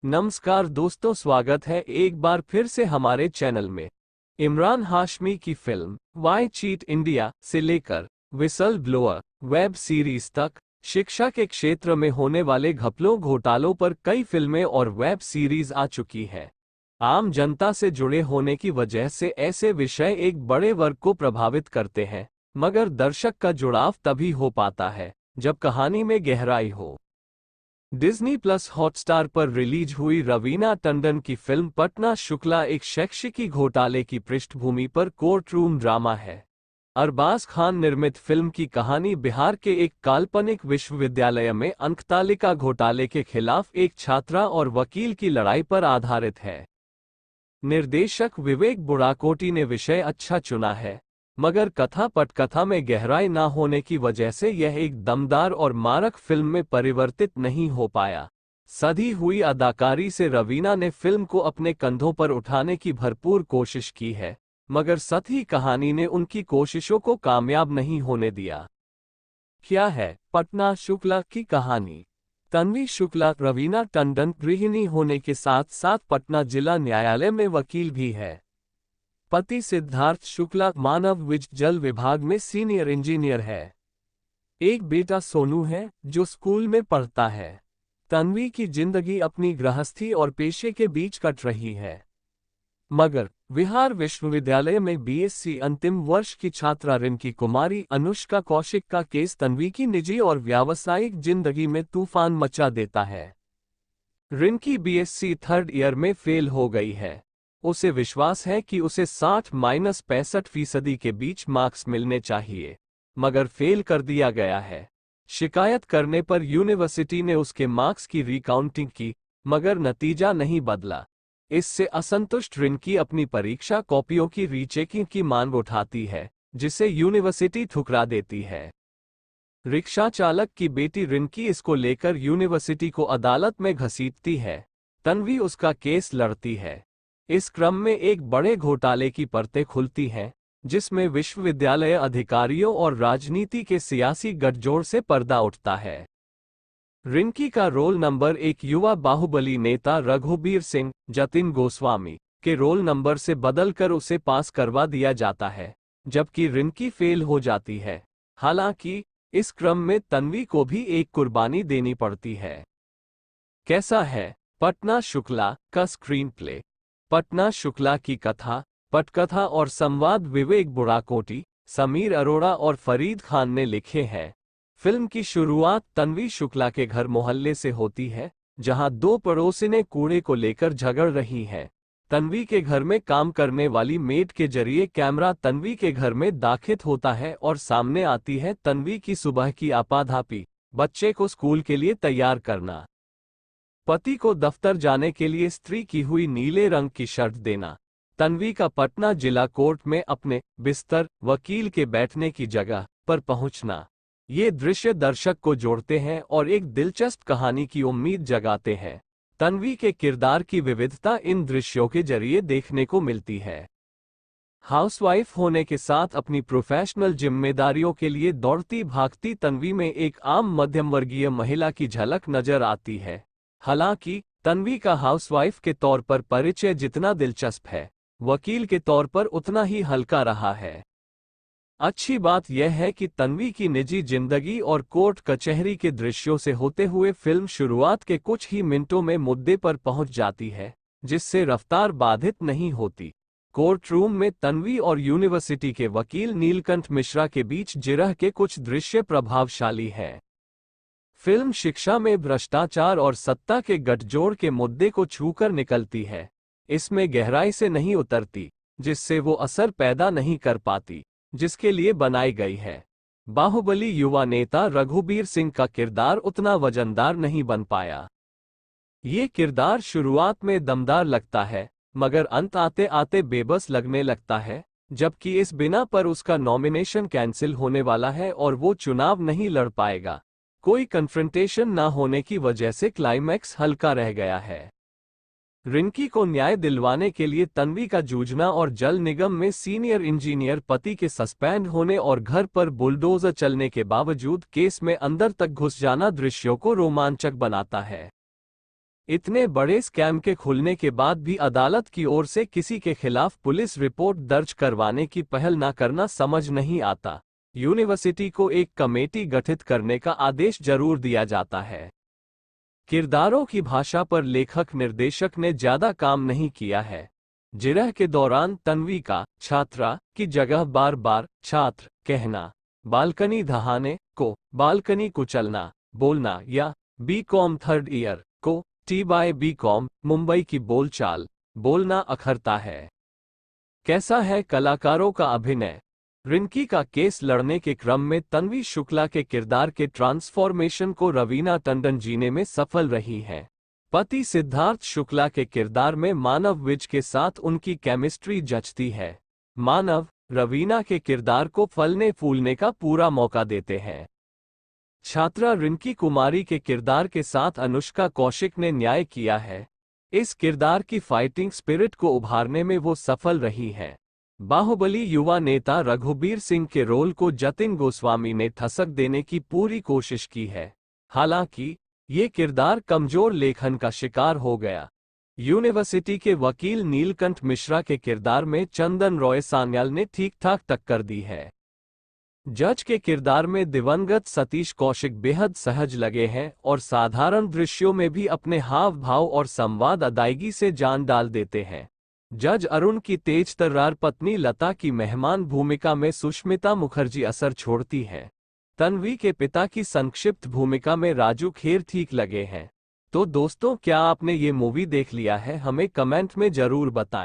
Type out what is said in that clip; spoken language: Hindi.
नमस्कार दोस्तों, स्वागत है एक बार फिर से हमारे चैनल में। इमरान हाशमी की फिल्म वाई चीट इंडिया से लेकर विसल ब्लोअर वेब सीरीज तक शिक्षा के क्षेत्र में होने वाले घपलों घोटालों पर कई फिल्में और वेब सीरीज आ चुकी हैं। आम जनता से जुड़े होने की वजह से ऐसे विषय एक बड़े वर्ग को प्रभावित करते हैं, मगर दर्शक का जुड़ाव तभी हो पाता है जब कहानी में गहराई हो। डिज्नी प्लस हॉटस्टार पर रिलीज हुई रवीना टंडन की फिल्म पटना शुक्ला एक शैक्षिकी घोटाले की पृष्ठभूमि पर कोर्ट रूम ड्रामा है। अरबाज खान निर्मित फिल्म की कहानी बिहार के एक काल्पनिक विश्वविद्यालय में अंकतालिका घोटाले के खिलाफ एक छात्रा और वकील की लड़ाई पर आधारित है। निर्देशक विवेक बुड़ाकोटी ने विषय अच्छा चुना है, मगर कथा पटकथा में गहराई न होने की वजह से यह एक दमदार और मारक फिल्म में परिवर्तित नहीं हो पाया। सधी हुई अदाकारी से रवीना ने फिल्म को अपने कंधों पर उठाने की भरपूर कोशिश की है, मगर सधी कहानी ने उनकी कोशिशों को कामयाब नहीं होने दिया। क्या है पटना शुक्ला की कहानी? तन्वी शुक्ला रवीना टंडन गृहिणी होने के साथ साथ पटना जिला न्यायालय में वकील भी है। पति सिद्धार्थ शुक्ला मानव विज जल विभाग में सीनियर इंजीनियर है। एक बेटा सोनू है जो स्कूल में पढ़ता है। तन्वी की जिंदगी अपनी गृहस्थी और पेशे के बीच कट रही है, मगर बिहार विश्वविद्यालय में बीएससी अंतिम वर्ष की छात्रा रिंकी कुमारी अनुष्का कौशिक का केस तन्वी की निजी और व्यावसायिक जिंदगी में तूफान मचा देता है। रिंकी बीएससी थर्ड ईयर में फेल हो गई है। उसे विश्वास है कि उसे 60-65% के बीच मार्क्स मिलने चाहिए, मगर फेल कर दिया गया है। शिकायत करने पर यूनिवर्सिटी ने उसके मार्क्स की रिकाउंटिंग की, मगर नतीजा नहीं बदला। इससे असंतुष्ट रिंकी अपनी परीक्षा कॉपियों की रीचेकिंग की मांग उठाती है, जिसे यूनिवर्सिटी ठुकरा देती है। रिक्शा चालक की बेटी रिंकी इसको लेकर यूनिवर्सिटी को अदालत में घसीटती है। तन्वी उसका केस लड़ती है। इस क्रम में एक बड़े घोटाले की परतें खुलती हैं, जिसमें विश्वविद्यालय अधिकारियों और राजनीति के सियासी गठजोड़ से पर्दा उठता है। रिंकी का रोल नंबर एक युवा बाहुबली नेता रघुबीर सिंह जतिन गोस्वामी के रोल नंबर से बदलकर उसे पास करवा दिया जाता है, जबकि रिंकी फेल हो जाती है। हालांकि इस क्रम में तन्वी को भी एक कुर्बानी देनी पड़ती है। कैसा है पटना शुक्ला का स्क्रीन प्ले? पटना शुक्ला की कथा, पटकथा और संवाद विवेक बुड़ाकोटी, समीर अरोड़ा और फरीद खान ने लिखे हैं। फिल्म की शुरुआत तन्वी शुक्ला के घर मोहल्ले से होती है, जहां दो पड़ोसिनें कूड़े को लेकर झगड़ रही हैं। तन्वी के घर में काम करने वाली मेड के जरिए कैमरा तन्वी के घर में दाखिल होता है और सामने आती है तन्वी की सुबह की आपाधापी, बच्चे को स्कूल के लिए तैयार करना, पति को दफ्तर जाने के लिए स्त्री की हुई नीले रंग की शर्ट देना, तन्वी का पटना जिला कोर्ट में अपने बिस्तर, वकील के बैठने की जगह पर पहुंचना। ये दृश्य दर्शक को जोड़ते हैं और एक दिलचस्प कहानी की उम्मीद जगाते हैं। तन्वी के किरदार की विविधता इन दृश्यों के जरिए देखने को मिलती है। हाउसवाइफ होने के साथ अपनी प्रोफेशनल जिम्मेदारियों के लिए दौड़ती भागती तन्वी में एक आम मध्यम वर्गीय महिला की झलक नजर आती है। हालांकि तन्वी का हाउसवाइफ के तौर पर परिचय जितना दिलचस्प है, वकील के तौर पर उतना ही हल्का रहा है। अच्छी बात यह है कि तन्वी की निजी जिंदगी और कोर्ट कचहरी के दृश्यों से होते हुए फिल्म शुरुआत के कुछ ही मिनटों में मुद्दे पर पहुंच जाती है, जिससे रफ्तार बाधित नहीं होती। कोर्ट रूम में तन्वी और यूनिवर्सिटी के वकील नीलकंठ मिश्रा के बीच जिरह के कुछ दृश्य प्रभावशाली हैं। फिल्म शिक्षा में भ्रष्टाचार और सत्ता के गठजोड़ के मुद्दे को छूकर निकलती है। इसमें गहराई से नहीं उतरती, जिससे वो असर पैदा नहीं कर पाती जिसके लिए बनाई गई है। बाहुबली युवा नेता रघुबीर सिंह का किरदार उतना वजनदार नहीं बन पाया। ये किरदार शुरुआत में दमदार लगता है, मगर अंत आते आते बेबस लगने लगता है, जबकि इस बिना पर उसका नॉमिनेशन कैंसिल होने वाला है और वो चुनाव नहीं लड़ पाएगा। कोई कन्फ्रंटेशन न होने की वजह से क्लाइमैक्स हल्का रह गया है। रिंकी को न्याय दिलवाने के लिए तन्वी का जूझना और जल निगम में सीनियर इंजीनियर पति के सस्पेंड होने और घर पर बुलडोजर चलने के बावजूद केस में अंदर तक घुस जाना दृश्यों को रोमांचक बनाता है। इतने बड़े स्कैम के खुलने के बाद भी अदालत की ओर से किसी के खिलाफ पुलिस रिपोर्ट दर्ज करवाने की पहल न करना समझ नहीं आता। यूनिवर्सिटी को एक कमेटी गठित करने का आदेश जरूर दिया जाता है। किरदारों की भाषा पर लेखक निर्देशक ने ज्यादा काम नहीं किया है। जिरह के दौरान तन्वी का छात्रा की जगह बार बार छात्र कहना, बालकनी दहाने को बालकनी कुचलना बोलना या बी.कॉम थर्ड ईयर को टी.बाय.बी.कॉम मुंबई की बोलचाल बोलना अखरता है। कैसा है कलाकारों का अभिनय। रिंकी का केस लड़ने के क्रम में तन्वी शुक्ला के किरदार के ट्रांसफॉर्मेशन को रवीना टंडन जीने में सफल रही हैं। पति सिद्धार्थ शुक्ला के किरदार में मानव विज के साथ उनकी केमिस्ट्री जचती है। मानव रवीना के किरदार को फलने फूलने का पूरा मौका देते हैं। छात्रा रिंकी कुमारी के किरदार के साथ अनुष्का कौशिक ने न्याय किया है। इस किरदार की फाइटिंग स्पिरिट को उभारने में वो सफल रही हैं। बाहुबली युवा नेता रघुबीर सिंह के रोल को जतिन गोस्वामी ने ठसक देने की पूरी कोशिश की है। हालांकि ये किरदार कमजोर लेखन का शिकार हो गया। यूनिवर्सिटी के वकील नीलकंठ मिश्रा के किरदार में चंदन रॉय सान्याल ने ठीक ठाक टक्कर दी है। जज के किरदार में दिवंगत सतीश कौशिक बेहद सहज लगे हैं और साधारण दृश्यों में भी अपने हाव भाव और संवाद अदायगी से जान डाल देते हैं। जज अरुण की तेज तर्रार पत्नी लता की मेहमान भूमिका में सुष्मिता मुखर्जी असर छोड़ती हैं। तन्वी के पिता की संक्षिप्त भूमिका में राजू खेर ठीक लगे हैं। तो दोस्तों, क्या आपने ये मूवी देख लिया है? हमें कमेंट में जरूर बताएं।